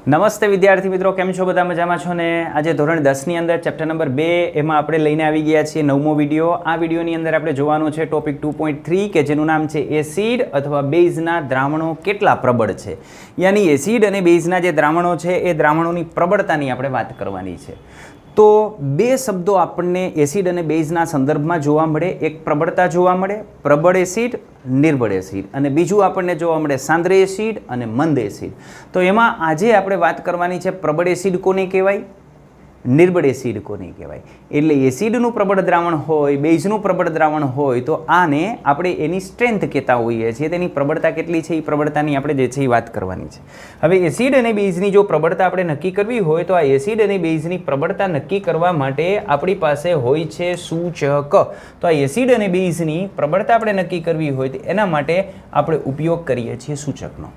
નમસ્તે વિદ્યાર્થી મિત્રો, કેમ છો? બધા મજામાં છો ને? આજે ધોરણ 10 ની અંદર ચેપ્ટર નંબર 2 એમાં આપણે લઈને આવી ગયા છીએ નવમો વિડીયો. આ વિડીયોની અંદર આપણે જોવાનું છે ટોપિક 2.3 કે જેનું નામ છે એસિડ અથવા બેઝના દ્રાવણો કેટલા પ્રબળ છે. યાની એસિડ અને બેઝના જે દ્રાવણો છે એ દ્રાવણોની પ્રબળતાની આપણે વાત કરવાની છે. તો બે શબ્દો આપણને એસિડ અને બેઝના સંદર્ભમાં જોવા મળે. એક પ્રબળતા જોવા મળે, પ્રબળ એસિડ, નિર્બળ એસિડ, અને બીજું આપણને જોવા મળે સાંદ્ર એસિડ અને મંદ એસિડ. તો એમાં આજે આપણે વાત કરવાની છે પ્રબળ એસિડ કોને કહેવાય, નિર્બળ એસિડ કોને કહેવાય. એટલે એસિડનું પ્રબળ દ્રાવણ હોય, બેઝનું પ્રબળ દ્રાવણ હોય તો આને આપણે એની સ્ટ્રેન્થ કહેતા હોઈએ છીએ. તેની પ્રબળતા કેટલી છે એ પ્રબળતાની આપણે જે છે એ વાત કરવાની છે. હવે એસિડ અને બેઝની જો પ્રબળતા આપણે નક્કી કરવી હોય તો આ એસિડ અને બેઝની પ્રબળતા નક્કી કરવા માટે આપણી પાસે હોય છે સૂચક. તો આ એસિડ અને બેઝની પ્રબળતા આપણે નક્કી કરવી હોય તો એના માટે આપણે ઉપયોગ કરીએ છીએ સૂચકનો.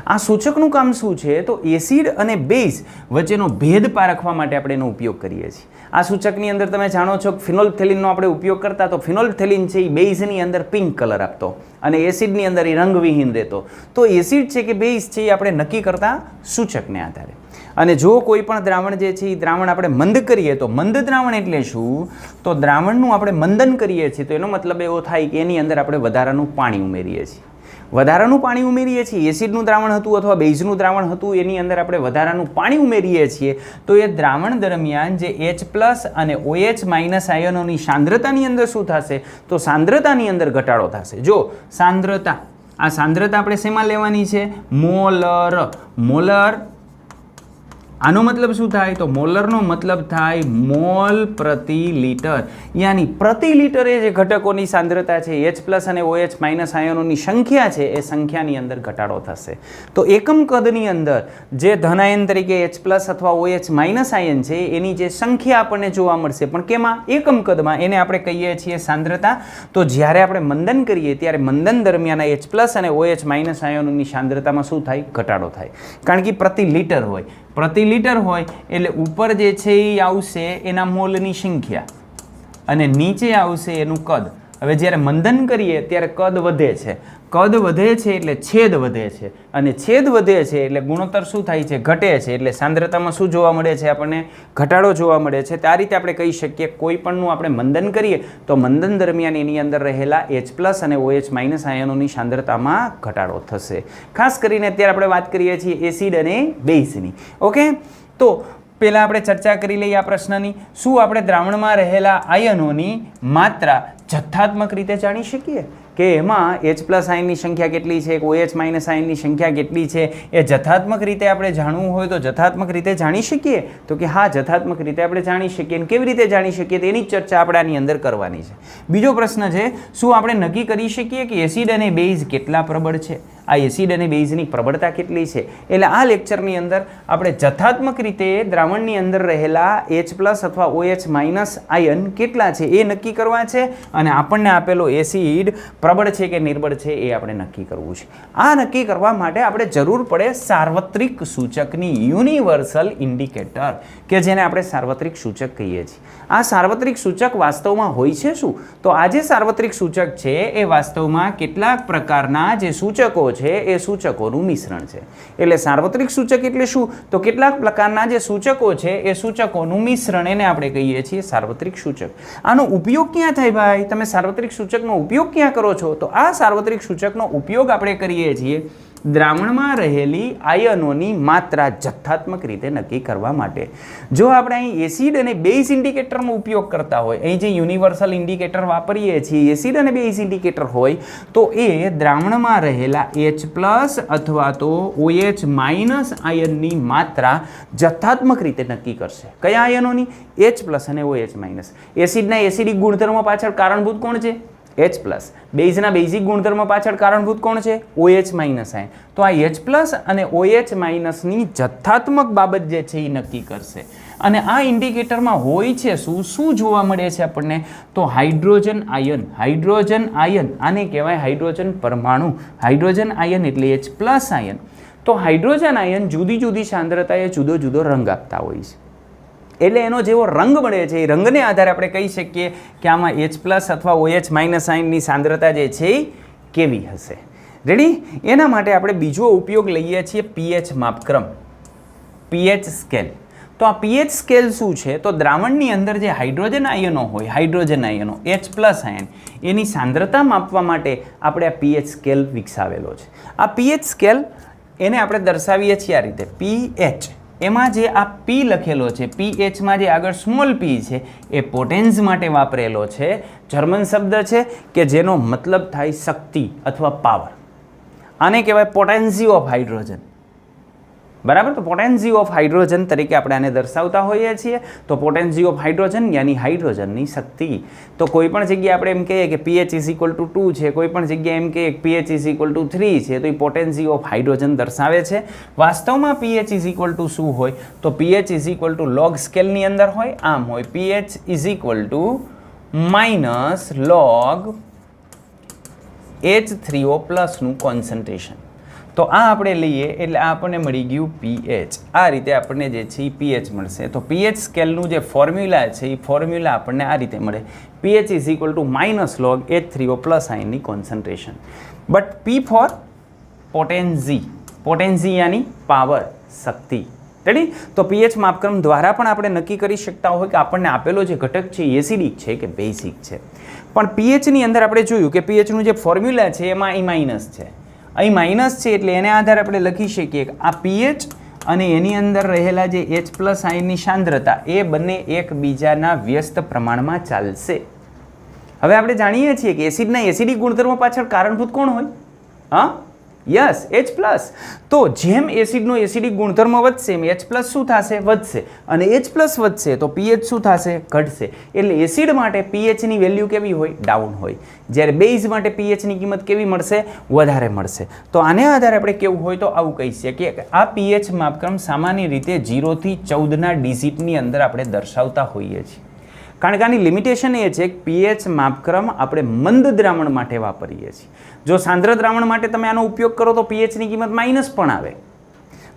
આ સૂચકનું કામ શું છે? તો એસિડ અને બેઝ વચ્ચેનો ભેદ પારખવા માટે આપણે એનો ઉપયોગ કરીએ છીએ. આ સૂચકની અંદર તમે જાણો છો કે ફિનોલ્ફથેલિનનો આપણે ઉપયોગ કરતા, તો ફિનોલ્ફથેલિન છે એ બેઝની અંદર પિંક કલર આપતો અને એસિડની અંદર એ રંગવિહીન રહેતો. તો એસિડ છે કે બેઝ છે એ આપણે નક્કી કરતા સૂચકને આધારે. અને જો કોઈ પણ દ્રાવણ જે છે એ દ્રાવણ આપણે મંદ કરીએ તો મંદ દ્રાવણ એટલે શું? તો દ્રાવણનું આપણે મંદન કરીએ છીએ તો એનો મતલબ એવો થાય કે એની અંદર આપણે વધારાનું પાણી ઉમેરીએ છીએ. વધારાનું પાણી ઉમેરીએ છીએ, એસિડનું દ્રાવણ હતું અથવા બેઝનું દ્રાવણ હતું એની અંદર આપણે વધારાનું પાણી ઉમેરીએ છીએ તો એ દ્રાવણ દરમિયાન જે H+ અને OH- આયનોની સાંદ્રતાની અંદર શું થશે? તો સાંદ્રતાની અંદર ઘટાડો થશે. જો સાંદ્રતા, આ સાંદ્રતા આપણે શેમાં લેવાની છે? મોલર. મોલર આનો મતલબ શું થાય? તો મોલરનો મતલબ થાય મોલ પ્રતિ લીટર. યાની પ્રતિ લીટરે જે ઘટકોની સાંદ્રતા છે, H+ અને OH- આયનોની સંખ્યા છે, એ સંખ્યાની અંદર ઘટાડો થશે. તો એકમ કદની અંદર જે ધનાયન તરીકે H+ અથવા OH- આયન છે એની જે સંખ્યા આપણને જોવા મળશે, પણ કેમાં? એકમ કદમાં. એને આપણે કહીએ છીએ સાંદ્રતા. તો જ્યારે આપણે મંદન કરીએ ત્યારે મંદન દરમિયાન H+ અને OH- આયનોની સાંદ્રતામાં શું થાય? ઘટાડો થાય. કારણ કે પ્રતિ લીટર હોય. પ્રતિ લીટર હોય એટલે ઉપર જે છે એ આવશે એના મોલની સંખ્યા અને નીચે આવશે એનું કદ. હવે જ્યારે મંદન કરીએ ત્યારે કદ વધે છે. કદ વધે છે એટલે છેદ વધે છે, અને છેદ વધે છે એટલે ગુણોત્તર શું થાય છે? ઘટે છે. એટલે સાંદ્રતામાં શું જોવા મળે છે? આપણને ઘટાડો જોવા મળે છે. તો આ રીતે આપણે કહી શકીએ કોઈ પણનું આપણે મંદન કરીએ તો મંદન દરમિયાન એની અંદર રહેલા H+ અને OH- આયનોની સાંદ્રતામાં ઘટાડો થશે. ખાસ કરીને અત્યારે આપણે વાત કરીએ છીએ એસિડ અને બેઝની. ઓકે, તો પહેલાં આપણે ચર્ચા કરી લઈએ આ પ્રશ્નની. શું આપણે દ્રાવણમાં રહેલા આયનોની માત્રા જથ્થાત્મક રીતે જાણી શકીએ કે એમાં H+ આયનની સંખ્યા કેટલી છે, OH- આયનની સંખ્યા કેટલી છે? એ જથ્થાત્મક રીતે આપણે જાણવું હોય તો જથ્થાત્મક રીતે જાણી શકીએ? તો કે હા, જથ્થાત્મક રીતે આપણે જાણી શકીએ. અને કેવી રીતે જાણી શકીએ તેની ચર્ચા આપણે આની અંદર કરવાની છે. બીજો પ્રશ્ન છે, શું આપણે નક્કી કરી શકીએ કે એસિડ અને બેઝ કેટલા પ્રબળ છે? આ એસિડ અને બેઝની પ્રબળતા કેટલી છે? એટલે આ લેક્ચરની અંદર આપણે જથ્થાત્મક રીતે દ્રાવણની અંદર રહેલા H+ અથવા OH- આયન કેટલા છે એ નક્કી કરવા છે, અને આપણને આપેલો એસિડ પ્રબળ છે કે નિર્બળ છે એ આપણે નક્કી કરવું છે. આ નક્કી કરવા માટે આપણે જરૂર પડે સાર્વત્રિક સૂચકની, યુનિવર્સલ ઇન્ડિકેટર, કે જેને આપણે સાર્વત્રિક સૂચક કહીએ છીએ. આ સાર્વત્રિક સૂચક વાસ્તવમાં હોય છે શું? તો આ જે સાર્વત્રિક સૂચક છે એ વાસ્તવમાં કેટલાક પ્રકારના જે સૂચકો છે એ સૂચકોનું મિશ્રણ છે. એટલે સાર્વત્રિક સૂચક એટલે શું? તો કેટલાક પ્રકારના જે સૂચકો છે એ સૂચકોનું મિશ્રણ, એને આપણે કહીએ છીએ સાર્વત્રિક સૂચક. આનો ઉપયોગ ક્યાં થાય ભાઈ? તમે સાર્વત્રિક સૂચકનો ઉપયોગ ક્યાં કરો છો? તો આ સાર્વત્રિક સૂચકનો ઉપયોગ આપણે કરીએ છીએ દ્રાવણમાં રહેલી આયનોની માત્રા જથ્થાત્મક રીતે નક્કી કરવા માટે. જો આપણે અહીં એસિડ અને બેઝ ઇન્ડિકેટરનો ઉપયોગ કરતા હોય, અહીં જે યુનિવર્સલ ઇન્ડિકેટર વાપરીએ છીએ એસિડ અને બેઝ ઇન્ડિકેટર હોય, તો એ દ્રાવણમાં રહેલા H+ અથવા તો OH- આયનની માત્રા જથ્થાત્મક રીતે નક્કી કરશે. કયા આયનોની? H+ અને OH-. એસિડના એસિડિક ગુણધર્મો પાછળ કારણભૂત કોણ છે? H+. બેઝના બેઝિક ગુણધર્મ પાછળ કારણભૂત કોણ છે? OH- આયન. તો આ H+ અને OH- જથ્થાત્મક બાબત જે છે એ નક્કી કરશે. અને આ ઇન્ડિકેટરમાં હોય છે શું જોવા મળે છે આપણને? તો હાઇડ્રોજન આયન. હાઇડ્રોજન આયન આને કહેવાય હાઇડ્રોજન પરમાણુ. હાઇડ્રોજન આયન એટલે H+ આયન. તો હાઇડ્રોજન આયન જુદી જુદી સાંદ્રતાએ જુદો જુદો રંગ આપતા હોય છે. એટલે એનો જેવો રંગ મળે છે એ રંગને આધારે આપણે કહી શકીએ કે આમાં H+ અથવા OH- આયનની સાંદ્રતા જે છે એ કેવી હશે. રેડી? એના માટે આપણે બીજો ઉપયોગ લઈએ છીએ pH માપક્રમ. PH scale. તો આ પીએચ સ્કેલ શું છે? તો દ્રાવણની અંદર જે હાઇડ્રોજન આયનો હોય, હાઇડ્રોજન આયનો H+ આયન, એની સાંદ્રતા માપવા માટે આપણે આ પીએચ સ્કેલ વિકસાવેલો છે. આ પીએચ સ્કેલ એને આપણે દર્શાવીએ છીએ આ રીતે, પીએચ. એમાં જે આ પી લખેલો છે, પીએચમાં જે આગળ સ્મોલ પી છે એ પોટેન્સ માટે વાપરેલો છે. જર્મન શબ્દ છે કે જેનો મતલબ થાય શક્તિ અથવા પાવર. આને કહેવાય પોટેન્સી ઓફ હાઇડ્રોજન. બરાબર? તો પોટેન્સી ઓફ હાઇડ્રોજન તરીકે આપણે આને દર્શાવતા હોઈએ છીએ. તો પોટેન્સી ઓફ હાઇડ્રોજન યાની હાઇડ્રોજનની શક્તિ. તો કોઈ પણ જગ્યાએ આપણે એમ કહીએ કે pH = 2 છે, કોઈ પણ જગ્યાએ એમ કહીએ કે pH = 3 છે, તો એ પોટેન્સી ઓફ હાઇડ્રોજન દર્શાવે છે. વાસ્તવમાં pH = શું હોય? તો pH = લોગ સ્કેલની અંદર હોય, આમ હોય pH = log H3O+ નું કોન્સન્ટ્રેશન. તો આ આપણે લઈએ એટલે આ આપણને મળી ગયું pH. આ રીતે આપણને જે છે એ pH મળશે. તો pH સ્કેલનું જે ફોર્મ્યુલા છે એ ફોર્મ્યુલા આપણને આ રીતે મળે, pH = log H3O+ આયનની concentration. But P for potency, potency યાની પાવર, શક્તિ. રેડી? તો pH માપક્રમ દ્વારા પણ આપણે નક્કી કરી શકતા હોય કે આપણને આપેલો જે ઘટક છે એ એસિડિક છે કે બેઝિક છે. પણ pHની અંદર આપણે જોયું કે pHનું જે ફોર્મ્યુલા છે એમાં અહીં માઇનસ છે. અહીં માઇનસ છે એટલે એને આધારે આપણે લખી શકીએ કે આ pH અને એની અંદર રહેલા જે H+ આયનની સાંદ્રતા એ બંને એકબીજાના વ્યસ્ત પ્રમાણમાં ચાલશે. હવે આપણે જાણીએ છીએ કે એસિડના એસિડિક ગુણધર્મો પાછળ કારણભૂત કોણ હોય? હા, યસ, H+. તો જેમ એસિડનો એસિડિક ગુણધર્મ વધશે એમ H+ શું થશે? વધશે. અને H+ વધશે તો pH શું થશે? ઘટશે. એટલે એસિડ માટે pHની વેલ્યુ કેવી હોય? ડાઉન હોય. જ્યારે બેઝ માટે pHની કિંમત કેવી મળશે? વધારે મળશે. તો આને આધારે આપણે કેવું હોય તો આવું કહી શકીએ કે આ pH માપક્રમ સામાન્ય રીતે 0 થી 14ના ડિજિટની અંદર આપણે દર્શાવતા હોઈએ છીએ. કારણ કે આની લિમિટેશન એ છે કે pH માપક્રમ આપણે મંદ દ્રાવણ માટે વાપરીએ છીએ. જો સાંદ્ર દ્રાવણ માટે તમે આનો ઉપયોગ કરો તો pHની કિંમત માઇનસ પણ આવે.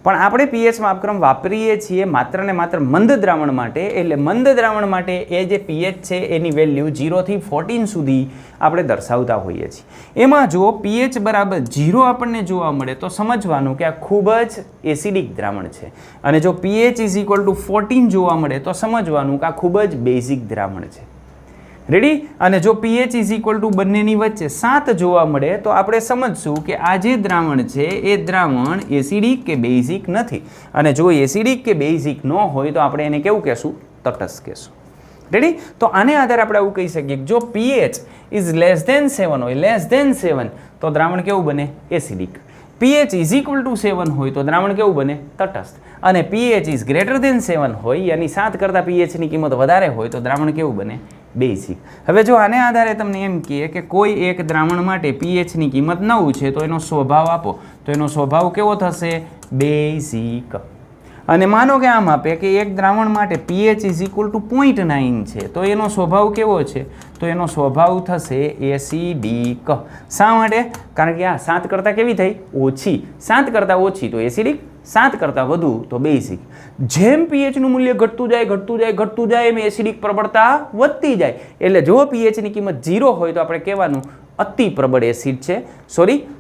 પણ આપણે pH માપક્રમ વાપરીએ છીએ માત્ર ને માત્ર મંદ દ્રાવણ માટે. એટલે મંદ દ્રાવણ માટે એ જે pH છે એની વેલ્યુ 0 થી 14 સુધી આપણે દર્શાવતા હોઈએ છીએ. એમાં જો pH બરાબર 0 આપણને જોવા મળે તો સમજવાનું કે આ ખૂબ જ એસિડિક દ્રાવણ છે. અને જો pH = 14 જોવા મળે તો સમજવાનું કે આ ખૂબ જ બેઝિક દ્રાવણ છે. રેડી? અને જો pH = બંનેની વચ્ચે 7 જોવા મળે તો આપણે સમજશું કે આ જે દ્રાવણ છે એ દ્રાવણ એસિડિક કે બેઝિક નથી. અને જો એસિડિક કે બેઝિક ન હોય તો આપણે એને કેવું કહેશું? તટસ્થ કહેશું. રેડી? તો આને આધારે આપણે આવું કહી શકીએ કે જો pH << 7 હોય, << 7 તો દ્રાવણ કેવું બને? એસિડિક. pH = 7 હોય તો દ્રાવણ કેવું બને? તટસ્થ. અને pH << 7 હોય યાની 7 કરતાં pHની કિંમત વધારે હોય તો દ્રાવણ કેવું બને? બેઝિક. હવે જો આને આધારે તમને એમ કહે કે કોઈ એક દ્રાવણ માટે pHની કિંમત 9 છે તો એનો સ્વભાવ આપો, તો એનો સ્વભાવ કેવો થશે? બેઝિક. અને માનો કે આમ આપે કે એક દ્રાવણ માટે pH = 0.9 છે તો એનો સ્વભાવ કેવો છે? તો એનો સ્વભાવ થશે એસિડિક. શા માટે? કારણ કે આ 7 કરતાં કેવી થઈ? ઓછી. 7 કરતાં ઓછી તો એસિડિક, 7 કરતાં વધુ તો બેઝિક. જેમ pHનું મૂલ્ય ઘટતું જાય એમ એસિડિક પ્રબળતા વધતી જાય. એટલે જો pHની કિંમત 0 હોય તો આપણે કહેવાનું અતિ પ્રબળ એસિડ છે,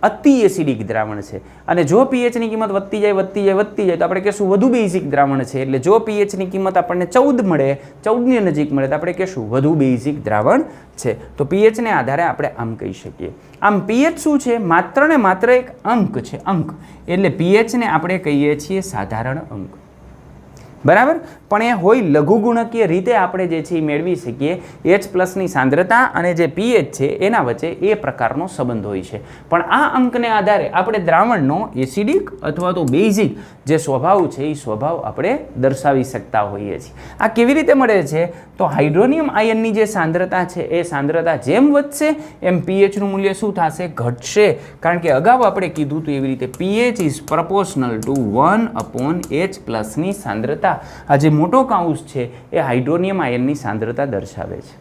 અતિ એસિડિક દ્રાવણ છે. અને જો pHની કિંમત વધતી જાય તો આપણે કહેશું વધુ બેઝિક દ્રાવણ છે. એટલે જો pHની કિંમત આપણને 14 મળે, 14ની નજીક મળે તો આપણે કહેશું વધુ બેઝિક દ્રાવણ છે. તો pHને આધારે આપણે આમ કહી શકીએ. આમ pH શું છે? માત્ર ને માત્ર એક અંક છે, અંક. એટલે pHને આપણે કહીએ છીએ સાધારણ અંક. બરાબર? પણ એ હોય લઘુગુણકીય રીતે આપણે જે છે એ મેળવી શકીએ. H+ની સાંદ્રતા અને જે pH છે એના વચ્ચે એ પ્રકારનો સંબંધ હોય છે. પણ આ અંકને આધારે આપણે દ્રાવણનો એસિડિક અથવા તો બેઝિક જે સ્વભાવ છે એ સ્વભાવ આપણે દર્શાવી શકતા હોઈએ છીએ. આ કેવી રીતે મળે છે? તો હાઇડ્રોનિયમ આયનની જે સાંદ્રતા છે એ સાંદ્રતા જેમ વધશે એમ pHનું મૂલ્ય શું થશે? ઘટશે. કારણ કે અગાઉ આપણે કીધું હતું એવી રીતે pH = 1/H+ની સાંદ્રતા. આ જે મોટો કાઉસ છે એ હાઇડ્રોનિયમ આયનની સાંદ્રતા દર્શાવે છે.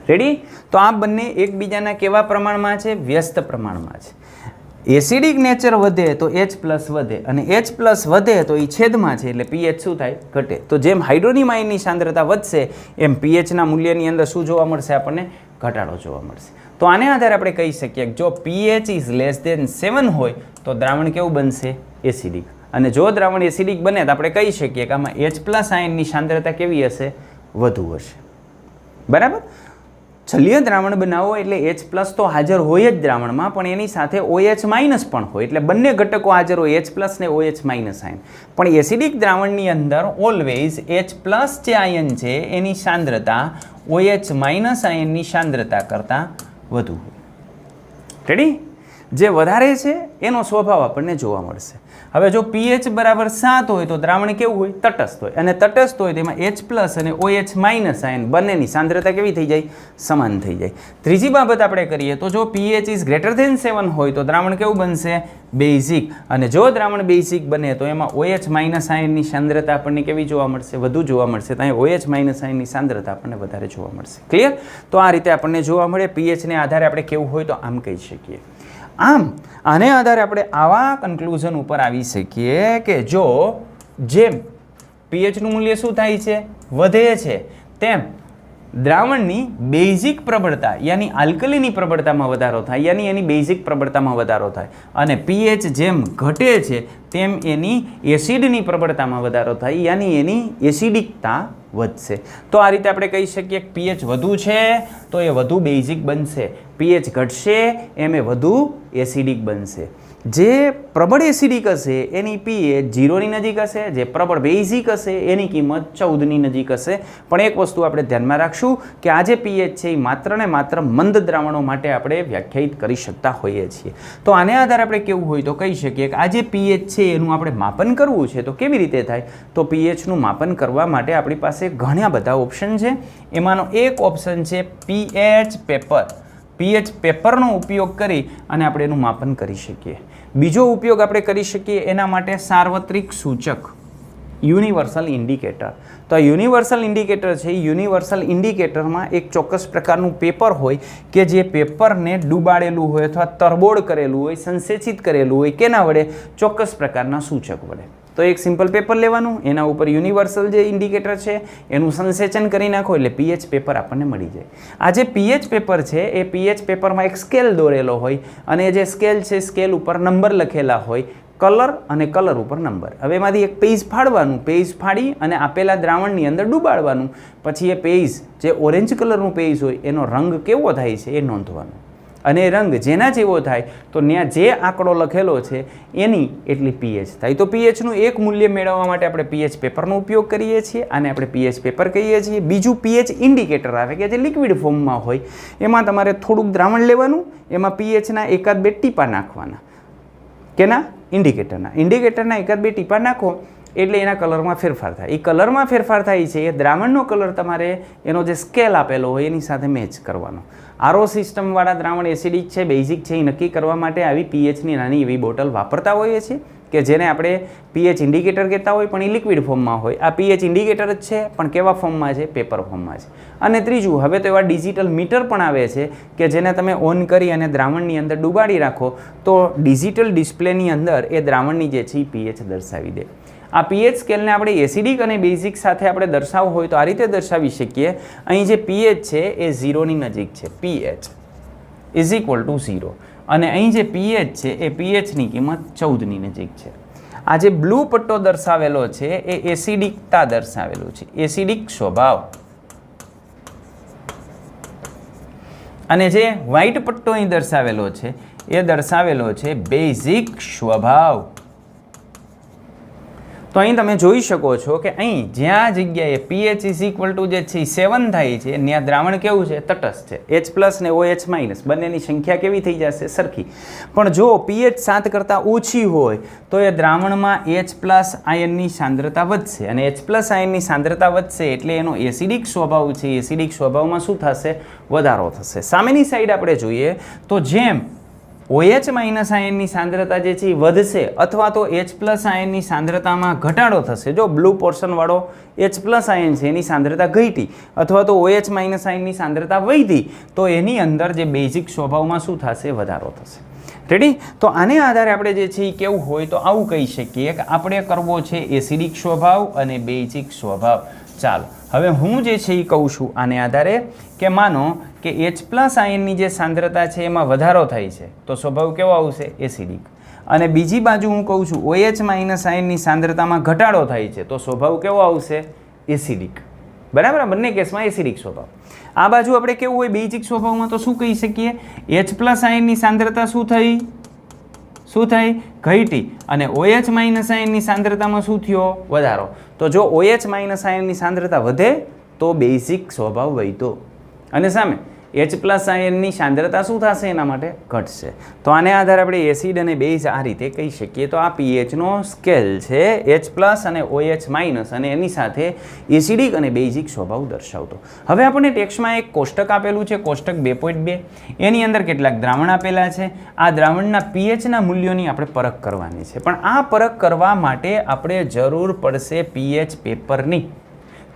રેડી? તો આ બંને એકબીજાના કેવા પ્રમાણમાં છે? વ્યસ્ત પ્રમાણમાં છે. એસિડિક નેચર વધે તો H+ વધે અને H+ વધે તો એ છેદમાં છે એટલે pH શું થાય? ઘટે. તો જેમ હાઇડ્રોનિયમ આયનની સાંદ્રતા વધશે એમ pHના મૂલ્યની અંદર શું જોવા મળશે? આપણને ઘટાડો જોવા મળશે. તો આને આધારે આપણે કહી શકીએ કે જો pH << 7 હોય તો દ્રાવણ કેવું બનશે? એસિડિક. અને જો દ્રાવણ એસિડિક બને તો આપણે કહી શકીએ કે આમાં H+ આયનની સાંદ્રતા કેવી હશે? વધુ હશે. બરાબર. જલીય દ્રાવણ બનાવો એટલે H+ તો હાજર હોય જ દ્રાવણમાં, પણ એની સાથે OH- પણ હોય, એટલે બંને ઘટકો હાજર હોય, H+ ને OH- આયન. પણ એસિડિક દ્રાવણની અંદર ઓલવેઝ H+ જે આયન છે એની સાંદ્રતા OH- આયનની સાંદ્રતા કરતાં વધુ હોય. રેડી? જે વધારે છે એનો સ્વભાવ આપણને જોવા મળશે. હવે જો pH બરાબર 7 હોય તો દ્રાવણ કેવું હોય? તટસ્થ હોય. અને તટસ્થ હોય તેમાં H+ અને OH- આયન બંનેની સાંદ્રતા કેવી થઈ જાય? સમાન થઈ જાય. ત્રીજી બાબત આપણે કરીએ તો જો pH ઇઝ ગ્રેટર ધેન 7 હોય તો દ્રાવણ કેવું બનશે? બેઝિક. અને જો દ્રાવણ બેઝિક બને તો એમાં OH- આયનની સાંદ્રતા આપણને કેવી જોવા મળશે? વધુ જોવા મળશે. તો અહીં OH- આયનની સાંદ્રતા આપણને વધારે જોવા મળશે. ક્લિયર? તો આ રીતે આપણને જોવા મળે. pHને આધારે આપણે કેવું હોય તો આમ કહી શકીએ. આમ આને આધારે આપણે આવા કન્ક્લુઝન ઉપર આવી શકીએ કે જો જેમ pHનું મૂલ્ય શું થાય છે? વધે છે, તેમ દ્રાવણની બેઝિક પ્રબળતા યાની આલ્કલીની પ્રબળતામાં વધારો થાય, યાની એની બેઝિક પ્રબળતામાં વધારો થાય. અને pH જેમ ઘટે છે તેમ એની એસિડની પ્રબળતામાં વધારો થાય, યાની એની એસિડિકતા વધશે. તો આ રીતે આપણે કહી શકીએ કે pH વધુ છે તો એ વધુ બેઝિક બનશે, pH ઘટશે એમ એ વધુ એસિડિક બનશે. જે પ્રબળ એસિડિક હશે એની pH 0ની નજીક હશે, જે પ્રબળ બેઝિક હશે એની કિંમત 14ની નજીક હશે. પણ એક વસ્તુ આપણે ધ્યાનમાં રાખશું કે આ જે pH છે એ માત્ર ને માત્ર મંદ દ્રાવણો માટે આપણે વ્યાખ્યાયિત કરી શકતા હોઈએ છીએ. તો આને આધારે આપણે કેવું હોય તો કહી શકીએ કે આ જે pH છે એનું આપણે માપન કરવું છે તો કેવી રીતે થાય? તો pHનું માપન કરવા માટે આપણી પાસે ઘણા બધા ઓપ્શન છે. એમાંનો એક ઓપ્શન છે pH પેપર. pH પેપરનો ઉપયોગ કરી અને આપણે એનું માપન કરી શકીએ. બીજો ઉપયોગ આપણે કરી શકીએ એના માટે સાર્વત્રિક સૂચક, યુનિવર્સલ ઇન્ડિકેટર. તો આ યુનિવર્સલ ઇન્ડિકેટર છે, યુનિવર્સલ ઇન્ડિકેટરમાં એક ચોક્કસ પ્રકારનું પેપર હોય કે જે પેપરને ડૂબાડેલું હોય અથવા તરબોળ કરેલું હોય, સંસેચિત કરેલું હોય, કેના વડે? ચોક્કસ પ્રકારના સૂચક વડે. તો એક સિમ્પલ પેપર લેવાનું, એના ઉપર યુનિવર્સલ જે ઇન્ડિકેટર છે એનું સંસેચન કરી નાખો એટલે pH પેપર આપણને મળી જાય. આ જે pH પેપર છે એ pH પેપરમાં એક સ્કેલ દોરેલો હોય અને જે સ્કેલ છે સ્કેલ ઉપર નંબર લખેલા હોય, કલર અને કલર ઉપર નંબર. હવે એમાંથી એક પેજ ફાડવાનું, પેજ ફાડી અને આપેલા દ્રાવણની અંદર ડૂબાડવાનું. પછી એ પેજ જે ઓરેન્જ કલરનું પેજ હોય એનો રંગ કેવો થાય છે એ નોંધવાનું. અને રંગ જેના જેવો થાય તો ત્યાં જે આંકડો લખેલો છે એની એટલી pH થાય. તો pHનું એક મૂલ્ય મેળવવા માટે આપણે pH પેપરનો ઉપયોગ કરીએ છીએ, આને આપણે pH પેપર કહીએ છીએ. બીજું pH ઇન્ડિકેટર આવે કે જે લિક્વિડ ફોર્મમાં હોય. એમાં તમારે થોડુંક દ્રાવણ લેવાનું, એમાં pHના એકાદ બે ટીપા નાખવાના. કેના? ઇન્ડિકેટરના એકાદ બે ટીપા નાખો એટલે એના કલરમાં ફેરફાર થાય. એ કલરમાં ફેરફાર થાય છે એ દ્રાવણનો કલર તમારે એનો જે સ્કેલ આપેલો હોય એની સાથે મેચ કરવાનો. આરઓ સિસ્ટમવાળા દ્રાવણ એસિડિક છે, બેઝિક છે એ નક્કી કરવા માટે આવી pHની નાની એવી બોટલ વાપરતા હોઈએ છીએ કે જેને આપણે pH ઇન્ડિકેટર કહેતા હોય પણ એ લિક્વિડ ફોર્મમાં હોય. આ pH ઇન્ડિકેટર જ છે પણ કેવા ફોર્મમાં છે? પેપર ફોર્મમાં છે. અને ત્રીજું, હવે તો એવા ડિજિટલ મીટર પણ આવે છે કે જેને તમે ઓન કરી અને દ્રાવણની અંદર ડૂબાડી રાખો તો ડિજિટલ ડિસ્પ્લેની અંદર એ દ્રાવણની જે છે એ pH દર્શાવી દે. આ pH સ્કેલને આપણે એસિડિક અને બેઝિક સાથે આપણે દર્શાવવું હોય તો આ રીતે દર્શાવી શકીએ. અહીં જે pH છે એ 0ની નજીક છે, pH ઇઝ ઇક્વલ ટુ 0. અને અહીં જે pH છે એ pHની કિંમત 14ની નજીક છે. આ જે બ્લુ પટ્ટો દર્શાવેલો છે એ એસિડિકતા દર્શાવેલું છે, એસિડિક સ્વભાવ. અને જે વ્હાઇટ પટ્ટો અહીં દર્શાવેલો છે એ દર્શાવેલો છે બેઝિક સ્વભાવ. તો અહીં તમે જોઈ શકો છો કે અહીં જ્યાં જગ્યાએ pH ઇઝ ઇક્વલ ટુ જે છે 7 થાય છે ત્યાં દ્રાવણ કેવું છે? તટસ્થ છે. H+ ને OH- બંનેની સંખ્યા કેવી થઈ જશે? સરખી. પણ જો pH 7 કરતાં ઓછી હોય તો એ દ્રાવણમાં H+ આયનની સાંદ્રતા વધશે અને H+ આયનની સાંદ્રતા વધશે એટલે એનો એસિડિક સ્વભાવ છે, એસિડિક સ્વભાવમાં શું થશે? વધારો થશે. સામેની સાઈડ આપણે જોઈએ તો જેમ OH- આયનની સાંદ્રતા જે છે એ વધશે અથવા તો H+ આયનની સાંદ્રતામાં ઘટાડો થશે. જો બ્લુ પોર્શનવાળો H+ આયન છે એની સાંદ્રતા ઘટી અથવા તો OH- આયનની સાંદ્રતા વધી તો એની અંદર જે બેઝિક સ્વભાવમાં શું થશે? વધારો થશે. રેડી? તો આને આધારે આપણે જે છે એ કેવું હોય તો આવું કહી શકીએ કે આપણે કરવો છે એસિડિક સ્વભાવ અને બેઝિક સ્વભાવ. ચાલો હવે હું જે છે એ કહું છું આને આધારે કે માનો કે H+ આયનની જે સાંદ્રતા છે એમાં વધારો થાય છે તો સ્વભાવ કેવો આવશે? એસિડિક. અને બીજી બાજુ હું કહું છું OH માઇનસ આયનની સાંદ્રતામાં ઘટાડો થાય છે તો સ્વભાવ કેવો આવશે? એસિડિક. બરાબર, બંને કેસમાં એસિડિક સ્વભાવ. આ બાજુ આપણે કેવું હોય બેઝિક સ્વભાવમાં તો શું કહી શકીએ? H પ્લસ આયનની સાંદ્રતા શું થઈ? ઘટી. અને OH માઇનસ આયનની સાંદ્રતામાં શું થયો? વધારો. તો જો OH માઇનસ આયનની સાંદ્રતા વધે તો બેઝિક સ્વભાવ વધ્યો અને સામે H પ્લસ આયનની સાંદ્રતા શું થશે? એના માટે ઘટશે. તો આને આધારે આપણે એસિડ અને બેઝ આ રીતે કહી શકીએ. તો આ pHનો સ્કેલ છે H પ્લસ અને OH માઇનસ અને એની સાથે એસિડિક અને બેઝિક સ્વભાવ દર્શાવતો. હવે આપણને ટેક્સ્ટમાં એક કોષ્ટક આપેલું છે, કોષ્ટક 2.2. એની અંદર કેટલાક દ્રાવણ આપેલા છે. આ દ્રાવણના pHના મૂલ્યોની આપણે પરખ કરવાની છે. પણ આ પરખ કરવા માટે આપણે જરૂર પડશે pH પેપરની.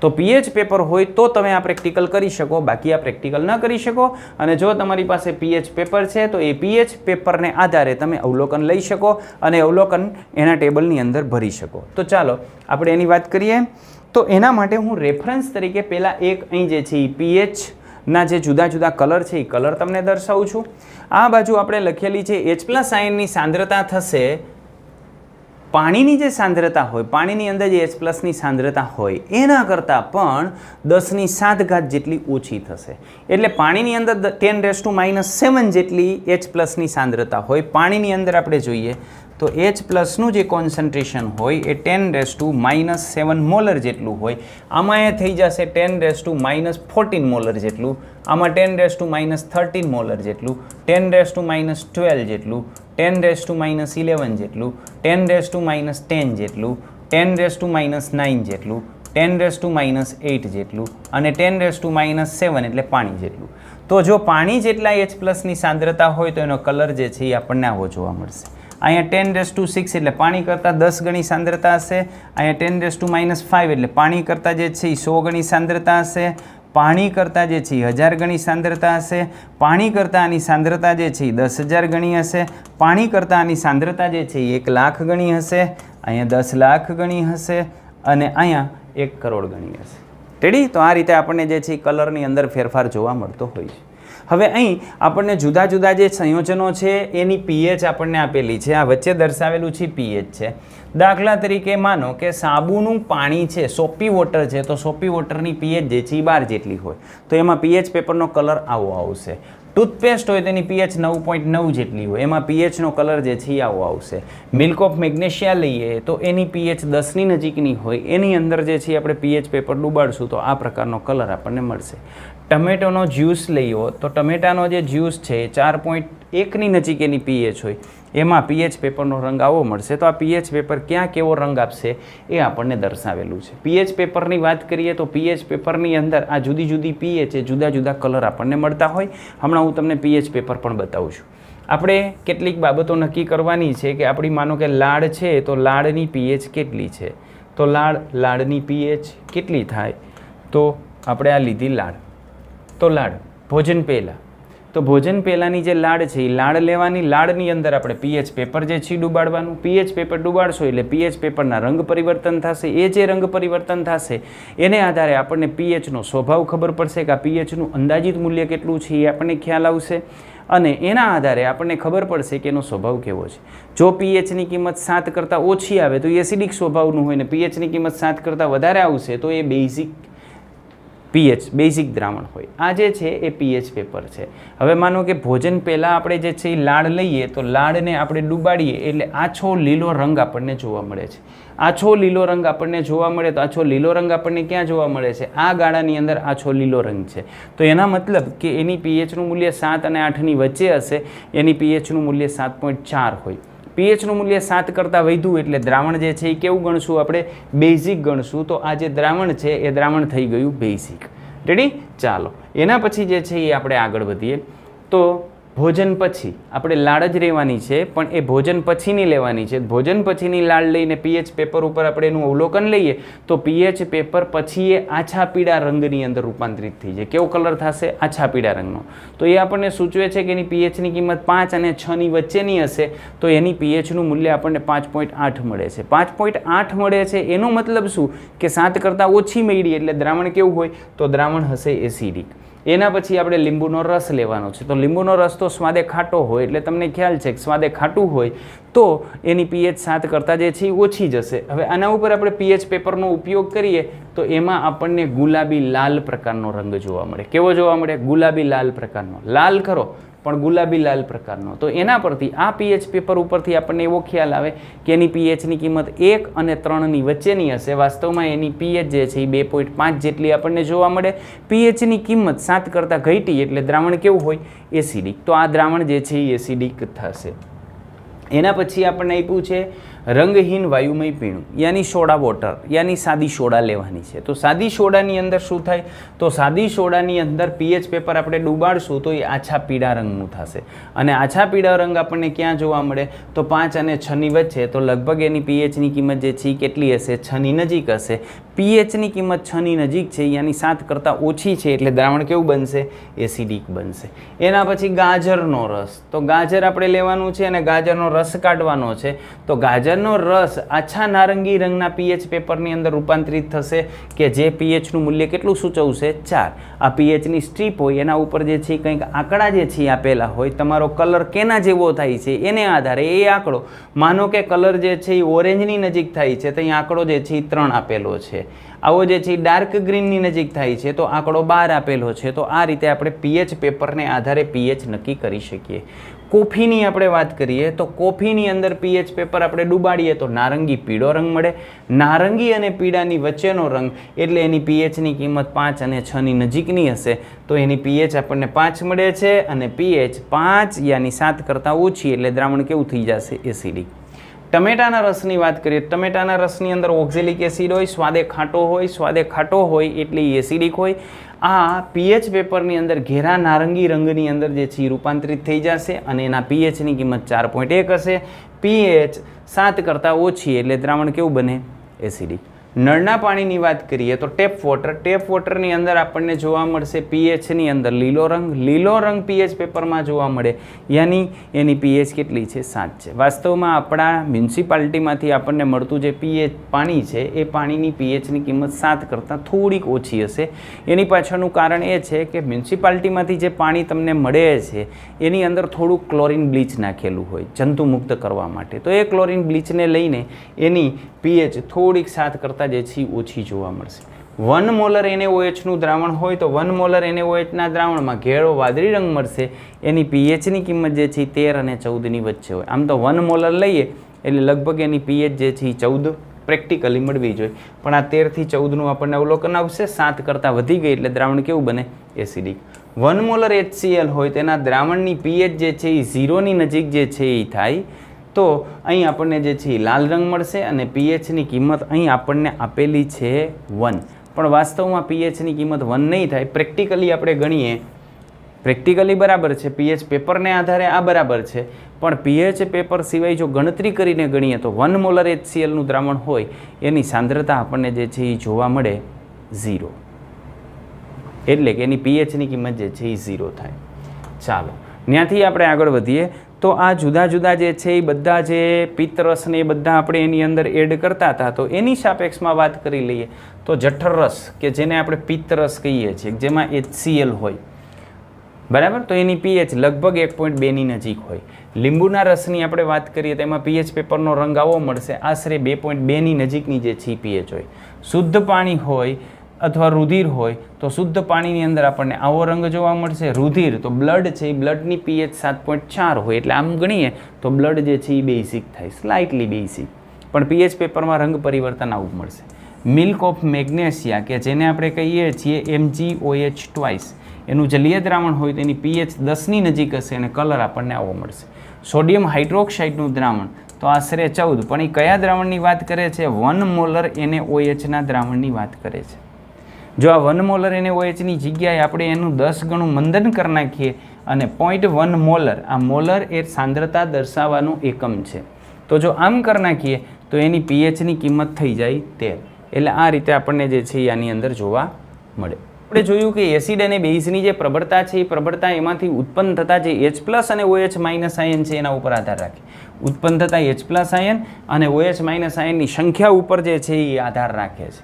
તો pH પેપર હોય તો તમે આ પ્રેક્ટિકલ કરી શકો, બાકી આ પ્રેક્ટિકલ ન કરી શકો. અને જો તમારી પાસે pH પેપર છે તો એ pH પેપરને આધારે તમે અવલોકન લઈ શકો અને અવલોકન એના ટેબલની અંદર ભરી શકો. તો ચાલો આપણે એની વાત કરીએ. તો એના માટે હું રેફરન્સ તરીકે પહેલાં એક અહીં જે છે એ pHના જે જુદા જુદા કલર છે એ કલર તમને દર્શાવું છું. આ બાજુ આપણે લખેલી છે H પ્લસ આયનની સાંદ્રતા થશે, પાણીની જે સાંદ્રતા હોય, પાણીની અંદર જે H પ્લસની સાંદ્રતા હોય એના કરતાં પણ 10⁷ જેટલી ઓછી થશે. એટલે પાણીની અંદર 10⁻⁻7 જેટલી H પ્લસની સાંદ્રતા હોય. પાણીની અંદર આપણે જોઈએ તો H પ્લસનું જે કોન્સન્ટ્રેશન હોય એ 10⁻⁻7 મોલર જેટલું હોય. આમાં એ થઈ જશે 10⁻⁻14 મોલર જેટલું, આમાં 10⁻⁻13 મોલર જેટલું, 10⁻⁻12 જેટલું, 10⁻⁻11 જેટલું, 10⁻⁻10 જેટલું, 10⁻⁻9 જેટલું, 10⁻⁻8 જેટલું અને 10⁻⁻7 એટલે પાણી જેટલું. તો જો પાણી જેટલા H પ્લસની સાંદ્રતા હોય તો એનો કલર જે છે એ આપણને આવો જોવા મળશે. અહીંયા 10⁻6 એટલે પાણી કરતાં 10 ગણી સાંદ્રતા હશે. અહીંયા 10⁻5 એટલે પાણી કરતાં જે છે એ 100 ગણી સાંદ્રતા હશે. પાણી કરતાં જે છે એ 1000 ગણી સાંદ્રતા હશે. પાણી કરતાં આની સાંદ્રતા જે છે એ 10,000 ગણી હશે. પાણી કરતાં આની સાંદ્રતા જે છે એ 1,00,000 ગણી હશે. અહીંયા 10 લાખ ગણી હશે અને અહીંયા 1 કરોડ ગણી હશે. રેડી? તો આ રીતે આપણને જે છે એ કલરની અંદર ફેરફાર જોવા મળતો હોય છે. હવે અહીં આપણને જુદા જુદા જે સંયોજનો છે એની pH આપણને આપેલી છે. આ વચ્ચે દર્શાવેલું છે pH છે. દાખલા તરીકે માનો કે સાબુનું પાણી છે, સોપી વોટર છે, તો સોપી વોટરની pH જે છે એ 12 જેટલી હોય તો એમાં pH પેપરનો કલર આવો આવશે. ટૂથપેસ્ટ હોય તેની pH 9.9 જેટલી હોય, એમાં pHનો કલર જે છે એ આવો આવશે. મિલ્ક ઓફ મેગ્નેશિયા લઈએ તો એની pH 10ની નજીકની હોય, એની અંદર જે છે આપણે pH પેપર ડૂબાડશું તો આ પ્રકારનો કલર આપણને મળશે. ટમેટોનો જ્યુસ લઈએ તો ટમેટાનો જે જ્યુસ છે 4.1ની નજીક એની pH હોય, એમાં pH પેપરનો રંગ આવો મળશે. તો આ pH પેપર ક્યાં કેવો રંગ આપશે એ આપણને દર્શાવેલું છે. pH પેપરની વાત કરીએ તો pH પેપરની અંદર આ જુદી જુદી pH એ જુદા જુદા કલર આપણને મળતા હોય. હમણાં હું તમને pH પેપર પણ બતાવું છું. આપણે કેટલીક બાબતો નક્કી કરવાની છે કે આપણી માનો કે લાડ છે તો લાડની pH કેટલી છે, તો લાડની pH કેટલી થાય, તો આપણે આ લીધી લાડ. તો લાડ ભોજન પહેલાં, તો ભોજન પહેલાંની જે લાડ છે એ લાડ લેવાની, લાડની અંદર આપણે pH પેપર જે છે ડૂબાડવાનું. pH પેપર ડૂબાડશો એટલે pH પેપરના રંગ પરિવર્તન થશે. એ જે રંગ પરિવર્તન થશે એને આધારે આપણને pHનો સ્વભાવ ખબર પડશે કે આ pHનું અંદાજિત મૂલ્ય કેટલું છે એ આપણને ખ્યાલ આવશે અને એના આધારે આપણને ખબર પડશે કે એનો સ્વભાવ કેવો છે. જો pHની કિંમત 7 કરતાં ઓછી આવે તો એ એસિડિક સ્વભાવનું હોય ને pHની કિંમત 7 કરતાં વધારે આવશે તો એ બેઝિક દ્રાવણ હોય. આ જે છે એ pH પેપર છે. હવે માનો કે ભોજન પહેલાં આપણે જે છે એ લાડ લઈએ તો લાડને આપણે ડૂબાડીએ એટલે આછો લીલો રંગ આપણને જોવા મળે છે. આછો લીલો રંગ આપણને જોવા મળે તો આછો લીલો રંગ આપણને ક્યાં જોવા મળે છે? આ ગાળાની અંદર આછો લીલો રંગ છે. તો એના મતલબ કે એની pHનું મૂલ્ય 7 અને 8ની વચ્ચે હશે. એની pHનું મૂલ્ય 7.4 હોય. pHનું મૂલ્ય 7 કરતાં વધ્યું એટલે દ્રાવણ જે છે એ કેવું ગણશું? આપણે બેઝિક ગણશું. તો આ જે દ્રાવણ છે એ દ્રાવણ થઈ ગયું બેઝિક. રેડી? ચાલો એના પછી જે છે એ આપણે આગળ વધીએ. તો ભોજન પછી આપણે લાડ જ રહેવાની છે પણ એ ભોજન પછીની લેવાની છે. ભોજન પછીની લાડ લઈને pH પેપર ઉપર આપણે એનું અવલોકન લઈએ તો pH પેપર પછી એ આછા પીળા રંગની અંદર રૂપાંતરિત થઈ જાય. કેવો કલર થશે? આછા પીળા રંગનો. તો એ આપણને સૂચવે છે કે એની pHની કિંમત 5 અને 6ની વચ્ચેની હશે તો એની pHનું મૂલ્ય આપણને 5.8 મળે છે. 5.8 મળે છે એનો મતલબ શું કે 7 કરતાં ઓછી મળી એટલે દ્રાવણ કેવું હોય? તો દ્રાવણ હશે એસિડિક. એના પછી આપણે લીંબુનો રસ લેવાનો છે. તો લીંબુનો રસ તો સ્વાદે ખાટો હોય એટલે તમને ખ્યાલ છે કે સ્વાદે ખાટું હોય તો એની પીએચ 7 કરતાં જે છે એ ઓછી જશે. હવે આના ઉપર આપણે પીએચ પેપરનો ઉપયોગ કરીએ તો એમાં આપણને ગુલાબી લાલ પ્રકારનો રંગ જોવા મળે. કેવો જોવા મળે? ગુલાબી લાલ પ્રકારનો. લાલ ખરો પણ ગુલાબી લાલ પ્રકારનો. તો એના પરથી આ પીએચ પેપર ઉપરથી આપણને એવો ખ્યાલ આવે કે એની પીએચની કિંમત 1 અને 3ની વચ્ચેની હશે. વાસ્તવમાં એની પીએચ જે છે એ 2.5 જેટલી આપણને જોવા મળે. પીએચની કિંમત 7 કરતાં ઘટી એટલે દ્રાવણ કેવું હોય? એસિડિક. તો આ દ્રાવણ જે છે એ એસિડિક થશે. એના પછી આપણને આપ્યું છે રંગહીન વાયુમય પીણું યાની સોડા વોટર યાની સાદી સોડા લેવાની છે. તો સાદી સોડાની અંદર શું થાય? તો સાદી સોડાની અંદર પીએચ પેપર આપણે ડૂબાડશું તો એ આછા પીળા રંગનું થશે. અને આછા પીળા રંગ આપણને ક્યાં જોવા મળે? તો 5 અને 6ની વચ્ચે. તો લગભગ એની પીએચની કિંમત જે છે એ કેટલી હશે? 6ની નજીક હશે. પીએચની કિંમત 6ની નજીક છે યાની 7 કરતાં ઓછી છે એટલે દ્રાવણ કેવું બનશે? એસિડિક બનશે. એના પછી ગાજરનો રસ. તો ગાજર આપણે લેવાનું છે અને ગાજરનો રસ કાઢવાનો છે. તો ગાજરનો રસ આછા નારંગી રંગના પીએચ પેપરની અંદર રૂપાંતરિત થશે કે જે પીએચનું મૂલ્ય કેટલું સૂચવશે? 4. આ પીએચની સ્ટ્રીપ હોય એના ઉપર જે છે કંઈક આંકડા જે છે આપેલા હોય. તમારો કલર કેના જેવો થાય છે એને આધારે એ આંકડો, માનો કે કલર જે છે એ ઓરેન્જની નજીક થાય છે તો અહીં આંકડો જે છે એ 3 આપેલો છે. આવો જે છે ડાર્ક ગ્રીનની નજીક થાય છે તો આંકડો 12 આપેલો છે. તો આ રીતે આપણે પીએચ પેપરને આધારે પીએચ નક્કી કરી શકીએ. કોફીની આપણે વાત કરીએ તો કોફીની અંદર પીએચ પેપર આપણે ડૂબાડીએ તો નારંગી પીળો રંગ મળે. નારંગી અને પીળાની વચ્ચેનો રંગ એટલે એની પીએચની કિંમત 5 અને 6ની નજીકની હશે. તો એની પીએચ આપણને 5 મળે છે અને પીએચ 5 યાની 7 કરતાં ઓછી એટલે દ્રાવણ કેવું થઈ જશે? એસિડિક. ટમેટાના રસની વાત કરીએ. ટમેટાના રસની અંદર ઓક્ઝેલિક એસિડ હોય, સ્વાદે ખાટો હોય. સ્વાદે ખાટો હોય એટલે એસિડિક હોય. આ પીએચ પેપરની અંદર ઘેરા નારંગી રંગની અંદર જે છે રૂપાંતરિત થઈ જશે અને એના પીએચની કિંમત 4.1 હશે. પીએચ 7 કરતાં ઓછી એટલે દ્રાવણ કેવું બને? એસિડિક. નળના પાણીની વાત કરીએ તો ટેપ વોટર. ટેપ વોટરની અંદર આપણને જોવા મળશે પીએચની અંદર લીલો રંગ. લીલો રંગ પીએચ પેપરમાં જોવા મળે યાની એની પીએચ કેટલી છે? 7 છે. વાસ્તવમાં આપણા મ્યુનિસિપાલિટીમાંથી આપણને મળતું જે પીએચ પાણી છે એ પાણીની પીએચની કિંમત 7 કરતાં થોડીક ઓછી હશે. એની પાછળનું કારણ એ છે કે મ્યુનિસિપાલિટીમાંથી જે પાણી તમને મળે છે એની અંદર થોડુંક ક્લોરિન બ્લીચ નાખેલું હોય જંતુમુક્ત કરવા માટે. તો એ ક્લોરિન બ્લીચને લઈને એની પીએચ થોડીક 7 કરતાં જે છે ઓછી જોવા મળશે. 1 મોલર NaOH નું દ્રાવણ હોય તો 1 મોલર NaOHના દ્રાવણમાં ઘેરો વાદળી રંગ મળશે. એની પીએચની કિંમત જે છે 13 અને 14ની વચ્ચે હોય. આમ તો 1 મોલર લઈએ એટલે લગભગ એની પીએચ જે છે 14 પ્રેક્ટિકલી મળવી જોઈએ. પણ આ 13 થી 14નું આપણને અવલોકન આવશે. 7 કરતાં વધી ગઈ એટલે દ્રાવણ કેવું બને? એસિડિક. 1 મોલર HCl હોય તેના દ્રાવણની પીએચ જે છે એ 0ની નજીક જે છે એ થાય. તો અહીં આપણને જે છે લાલ રંગ મળશે અને પીએચની કિંમત અહીં આપણને આપેલી છે 1. પણ વાસ્તવમાં પીએચની કિંમત 1 નહીં થાય. પ્રેક્ટિકલી આપણે ગણીએ, પ્રેક્ટિકલી બરાબર છે, પીએચ પેપરને આધારે આ બરાબર છે. પણ પીએચ પેપર સિવાય જો ગણતરી કરીને ગણીએ તો 1 મોલર HClનું દ્રાવણ હોય એની સાંદ્રતા આપણને જે છે એ જોવા મળે 0. એટલે કે એની પીએચની કિંમત જે છે એ 0 થાય. ચાલો ત્યાંથી આપણે આગળ વધીએ. તો આ જુદા જુદા જે છે એ બધા જે પિત્તરસ ને એ બધા આપણે એની અંદર એડ કરતા હતા તો એની સાપેક્ષમાં વાત કરી લઈએ તો જઠર રસ કે જેને આપણે પિત્તરસ કહીએ છીએ જેમાં HCl હોય બરાબર. તો એની પીએચ લગભગ 1.2ની નજીક હોય. લીંબુના રસની આપણે વાત કરીએ તો એમાં પીએચ પેપરનો રંગ આવો મળશે. આશરે 2.2ની નજીકની જે છે પીએચ હોય. શુદ્ધ પાણી હોય અથવા રુધિર હોય તો શુદ્ધ પાણીની અંદર આપણને આવો રંગ જોવા મળશે. રુધિર તો બ્લડ છે એ બ્લડની પીએચ 7.4 હોય એટલે આમ ગણીએ તો બ્લડ જે છે એ બેઝિક થાય, સ્લાઇટલી બેઝિક. પણ પીએચ પેપરમાં રંગ પરિવર્તન આવું મળશે. મિલ્ક ઓફ મેગ્નેશિયા કે જેને આપણે કહીએ છીએ MgOH ટ્વાઇસ એનું જલીય દ્રાવણ હોય તેની પીએચ 10ની નજીક હશે અને કલર આપણને આવો મળશે. સોડિયમ હાઇડ્રોક્સાઇડનું દ્રાવણ તો આશરે 14. પણ એ કયા દ્રાવણની વાત કરે છે? 1 મોલર NaOHના દ્રાવણની વાત કરે છે. જો આ 1 મોલર NaOHની જગ્યાએ આપણે એનું 10 ગણું મંદન કરી નાખીએ અને 0.1 મોલર, આ મોલર એ સાંદ્રતા દર્શાવવાનું એકમ છે. તો જો આમ કરી નાખીએ તો એની પીએચની કિંમત થઈ જાય 13. એટલે આ રીતે આપણને જે છે આની અંદર જોવા મળે. આપણે જોયું કે એસિડ અને બેઝની જે પ્રબળતા છે એ પ્રબળતા એમાંથી ઉત્પન્ન થતા જે H+ અને OH- આયન છે એના ઉપર આધાર રાખે. ઉત્પન્ન થતા H+ આયન અને OH- આયનની સંખ્યા ઉપર જે છે એ આધાર રાખે છે.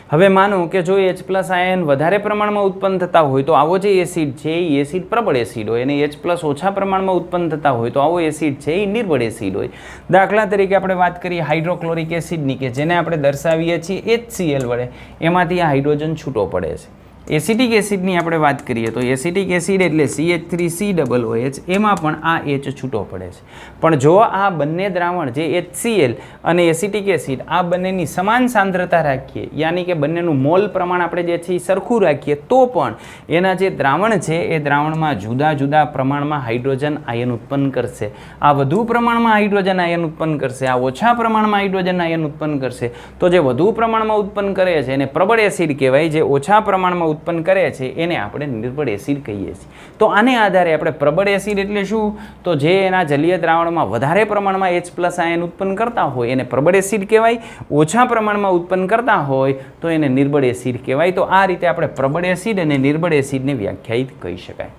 હવે માનો કે જો H પ્લસ આયન વધારે પ્રમાણમાં ઉત્પન્ન થતા હોય તો આવો જે એસિડ છે એ એસિડ પ્રબળ એસિડ હોય, અને H પ્લસ ઓછા પ્રમાણમાં ઉત્પન્ન થતા હોય તો આવો એસિડ છે એ નિર્બળ એસિડ હોય. દાખલા તરીકે આપણે વાત કરીએ હાઇડ્રોક્લોરિક એસિડની, કે જેને આપણે દર્શાવીએ છીએ HCl વડે, એમાંથી આ હાઇડ્રોજન છૂટો પડે છે. એસિટિક એસિડની આપણે વાત કરીએ તો એસિટિક એસિડ એટલે CH3COOH, એમાં પણ આ H છૂટો પડે છે. પણ જો આ બંને દ્રાવણ જે HCl અને એસિટિક એસિડ આ બંનેની સમાન સાંદ્રતા રાખીએ, યાની કે બંનેનું મોલ પ્રમાણ આપણે જે છે એ સરખું રાખીએ, તો પણ એના જે દ્રાવણ છે એ દ્રાવણમાં જુદા જુદા પ્રમાણમાં હાઇડ્રોજન આયન ઉત્પન્ન કરશે. આ વધુ પ્રમાણમાં હાઇડ્રોજન આયન ઉત્પન્ન કરશે, આ ઓછા પ્રમાણમાં હાઇડ્રોજન આયન ઉત્પન્ન કરશે. તો જે વધુ પ્રમાણમાં ઉત્પન્ન કરે છે એને પ્રબળ એસિડ કહેવાય, જે ઓછા પ્રમાણમાં ઉત્પન્ન કરે છે એને આપણે નિર્બળ એસિડ કહીએ છીએ. તો આને આધારે આપણે પ્રબળ એસિડ એટલે શું, તો જે એના જલીય દ્રાવણમાં વધારે પ્રમાણમાં H પ્લસ આયન ઉત્પન્ન કરતા હોય એને પ્રબળ એસિડ કહેવાય, ઓછા પ્રમાણમાં ઉત્પન્ન કરતા હોય તો એને નિર્બળ એસિડ કહેવાય. તો આ રીતે આપણે પ્રબળ એસિડ અને નિર્બળ એસિડને વ્યાખ્યાયિત કરી શકાય.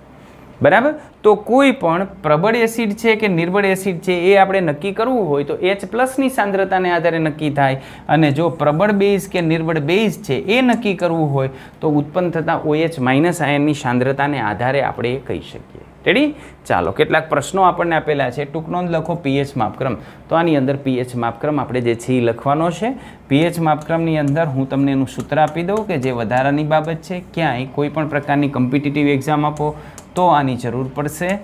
બરાબર. તો કોઈ પણ પ્રબળ એસિડ છે કે નિર્બળ એસિડ છે એ આપણે નક્કી કરવું હોય તો H પ્લસની સાંદ્રતાને આધારે નક્કી થાય, અને જો પ્રબળ બેઝ કે નિર્બળ બેઝ છે એ નક્કી કરવું હોય તો ઉત્પન્ન થતા OH માઇનસ આયનની સાંદ્રતાને આધારે આપણે એ કહી શકીએ. રેડી? ચાલો, કેટલાક પ્રશ્નો આપણને આપેલા છે. ટૂંક નોંધ લખો pH માપક્રમ. તો આની અંદર pH માપક્રમ આપણે જે છે એ લખવાનો છે. pH માપક્રમની અંદર હું તમને એનું સૂત્ર આપી દઉં કે જે વધારાની બાબત છે. ક્યાંય કોઈ પણ પ્રકારની કોમ્પિટિટિવ એક્ઝામ આપો તો આની જરૂર પડશે.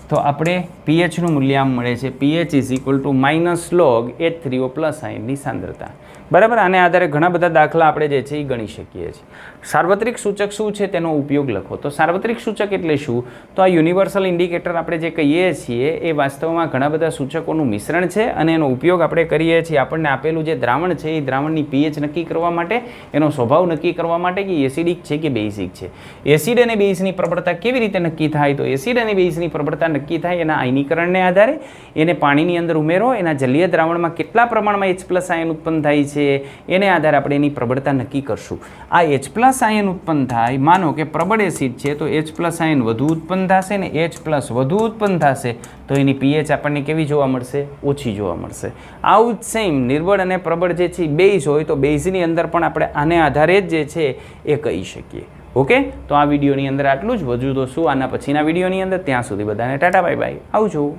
તો આપણે pHનું મૂલ્ય આમ મળે છે, pH - log H3O પ્લસ આયનની સાંદ્રતા. બરાબર. આને આધારે ઘણા બધા દાખલા આપણે જે છે એ ગણી શકીએ છીએ. સાર્વત્રિક સૂચક શું છે તેનો ઉપયોગ લખો. તો સાર્વત્રિક સૂચક એટલે શું, તો આ યુનિવર્સલ ઇન્ડિકેટર આપણે જે કહીએ છીએ એ વાસ્તવમાં ઘણા બધા સૂચકોનું મિશ્રણ છે, અને એનો ઉપયોગ આપણે કરીએ છીએ આપણને આપેલું જે દ્રાવણ છે એ દ્રાવણની pH નક્કી કરવા માટે, એનો સ્વભાવ નક્કી કરવા માટે કે એસિડિક છે કે બેઝિક છે. એસિડ અને બેઝની પ્રબળતા કેવી રીતે નક્કી થાય, તો એસિડ અને બેઝની પ્રબળતા નક્કી થાય એના આયનીકરણને આધારે. એને પાણીની અંદર ઉમેરો, એના જલીય દ્રાવણમાં કેટલા પ્રમાણમાં H પ્લસ આયન ઉત્પન્ન થાય છે એને આધારે આપણે એની પ્રબળતા નક્કી કરશું. આ H પ્લસ આયન ઉત્પન્ન થાય, માનો કે પ્રબળ એસિડ છે તો H પ્લસ આયન વધુ ઉત્પન્ન થશે ને H પ્લસ વધુ ઉત્પન્ન થશે તો એની pH આપણને કેવી જોવા મળશે, ઓછી જોવા મળશે. આવું જ સેમ નિર્બળ અને પ્રબળ જે છે બેઝ હોય તો બેઝની અંદર પણ આપણે આને આધારે જ જે છે એ કહી શકીએ. ઓકે. તો આ વિડીયોની અંદર આટલું જ. વધુ તો શું આના પછીના વિડીયોની અંદર. ત્યાં સુધી બધાને ટાટા બાય બાય, આવજો.